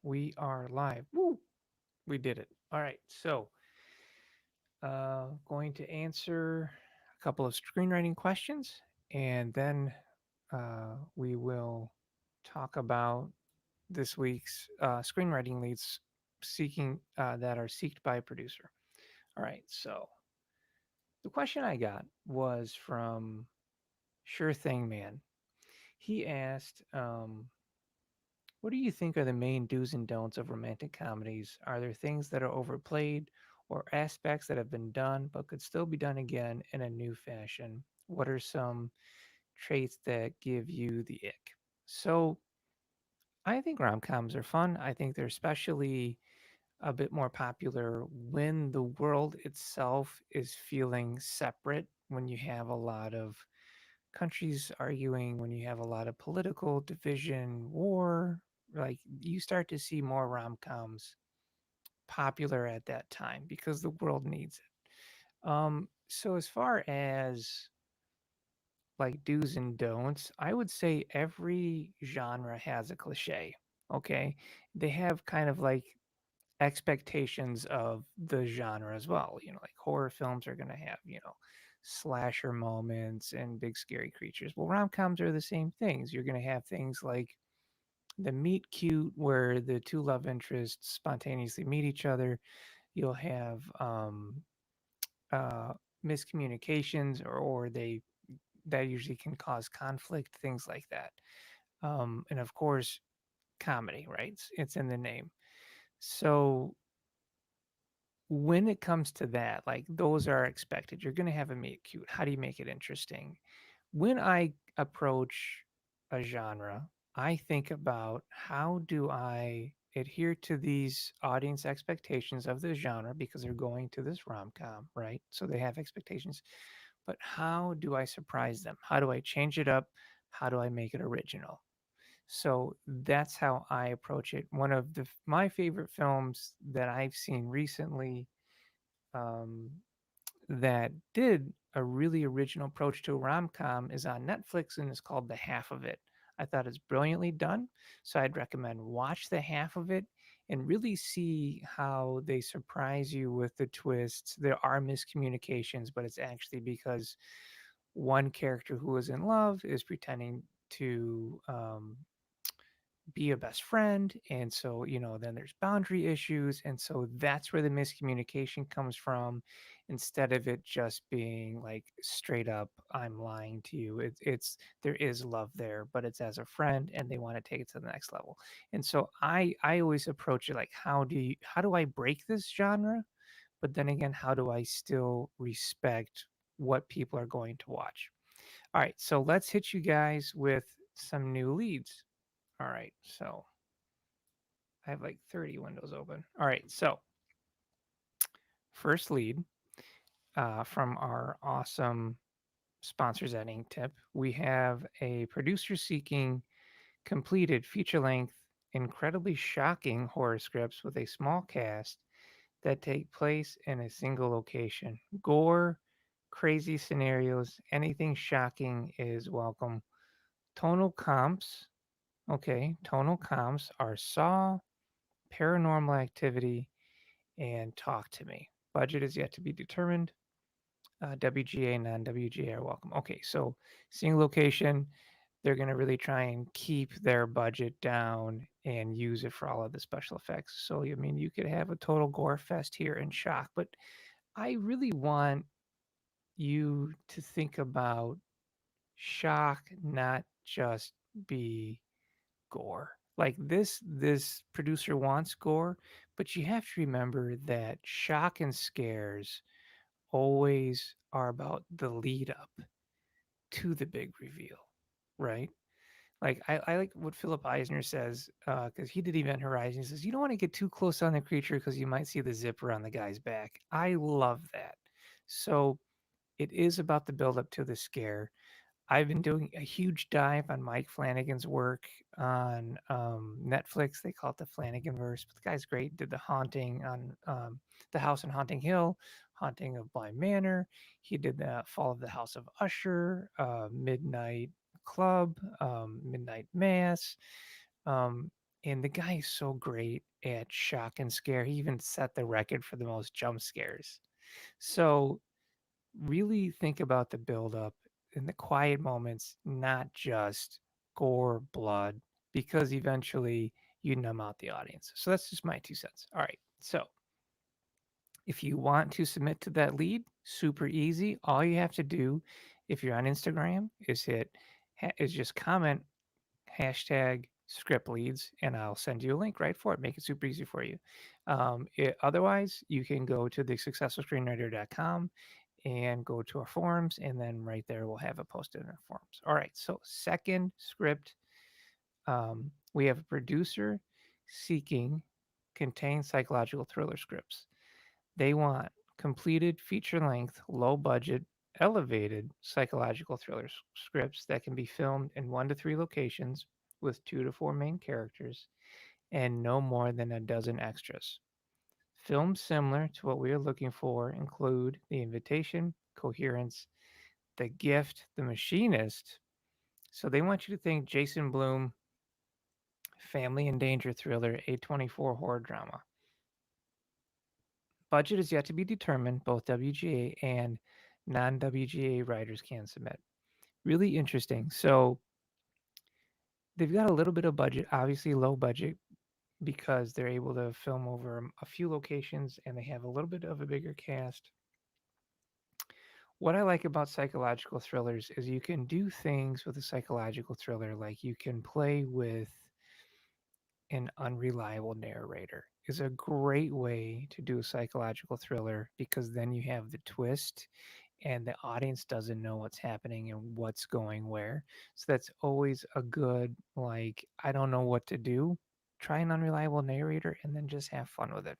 We are live. Woo! We did it. All right. So, going to answer a couple of screenwriting questions, and then we will talk about this week's screenwriting leads seeking that are seeked by a producer. All right. So, the question I got was from Sure Thing Man. He asked, what do you think are the main do's and don'ts of romantic comedies? Are there things that are overplayed or aspects that have been done but could still be done again in a new fashion? What are some traits that give you the ick? So, I think rom-coms are fun. I think they're especially a bit more popular when the world itself is feeling separate, when you have a lot of countries arguing, when you have a lot of political division, war, like you start to see more rom-coms popular at that time because the world needs it. So as far as like do's and don'ts, I would say every genre has a cliche. Okay. They have kind of like expectations of the genre as well. Like horror films are going to have, slasher moments and big scary creatures. Well, rom-coms are the same things. You're going to have things like the meet cute where the two love interests spontaneously meet each other. You'll have uh, miscommunications or they that usually can cause conflict, things like that. And of course, comedy, right? It's in the name. So when it comes to that, like those are expected. You're going to have a meet cute. How do you make it interesting? When I approach a genre, I think about how do I adhere to these audience expectations of the genre because they're going to this rom com, right? So they have expectations. But how do I surprise them? How do I change it up? How do I make it original? So that's how I approach it. One of my favorite films that I've seen recently um, that did a really original approach to a rom-com is on Netflix and it's called The Half of It. I thought it's brilliantly done, so I'd recommend watch the half of it and really see how they surprise you with the twists. There are miscommunications, but it's actually because one character who is in love is pretending to be a best friend, and so then there's boundary issues, and so that's where the miscommunication comes from, instead of it just being like straight up I'm lying to you. It's there is love there, but it's as a friend and they want to take it to the next level. And so I always approach it like how do I break this genre, but then again, how do I still respect what people are going to watch? All right, so let's hit you guys with some new leads. All right, so I have like 30 windows open. All right, so first lead from our awesome sponsors at Ink Tip, we have a producer seeking completed feature length, incredibly shocking horror scripts with a small cast that take place in a single location. Gore, crazy scenarios, anything shocking is welcome. Tonal comps, okay, tonal comps are Saw, Paranormal Activity, and Talk to Me. Budget is yet to be determined. WGA, non WGA are welcome. Okay, so single location, they're going to really try and keep their budget down and use it for all of the special effects. So, I mean, you could have a total gore fest here in Shock, but I really want you to think about Shock not just be gore. Like this producer wants gore, but you have to remember that shock and scares always are about the lead up to the big reveal, right? Like I like what Philip Eisner says, because he did Event Horizon. He says you don't want to get too close on the creature because you might see the zipper on the guy's back. I love that. So it is about the build up to the scare. I've been doing a huge dive on Mike Flanagan's work on Netflix. They call it the Flanaganverse, but the guy's great. Did the haunting on the house in Haunting Hill, haunting of Bly Manor. He did the Fall of the House of Usher, Midnight Club, Midnight Mass, um, And the guy is so great at shock and scare. He even set the record for the most jump scares. So really think about the build up in the quiet moments, not just gore, blood, because eventually you numb out the audience. So that's just my 2 cents. All right. So if you want to submit to that lead, super easy. All you have to do if you're on Instagram is just comment hashtag script leads and I'll send you a link right for it. Make it super easy for you. Otherwise, you can go to the successfulscreenwriter.com and go to our forums, and then right there we'll have it posted in our forums. All right, so second script, we have a producer seeking contained psychological thriller scripts. They want completed feature length, low budget, elevated psychological thriller scripts that can be filmed in 1 to 3 locations with 2 to 4 main characters and no more than a dozen extras. Films similar to what we are looking for include The Invitation, Coherence, The Gift, The Machinist. So they want you to think Jason Blum, family and danger thriller, A24 horror drama. Budget is yet to be determined. Both WGA and non WGA writers can submit. Really interesting. So they've got a little bit of budget, obviously low budget, because they're able to film over a few locations and they have a little bit of a bigger cast. What I like about psychological thrillers is you can do things with a psychological thriller, like you can play with an unreliable narrator is a great way to do a psychological thriller because then you have the twist and the audience doesn't know what's happening and what's going where. So that's always a good, like, I don't know what to do. Try an unreliable narrator and then just have fun with it.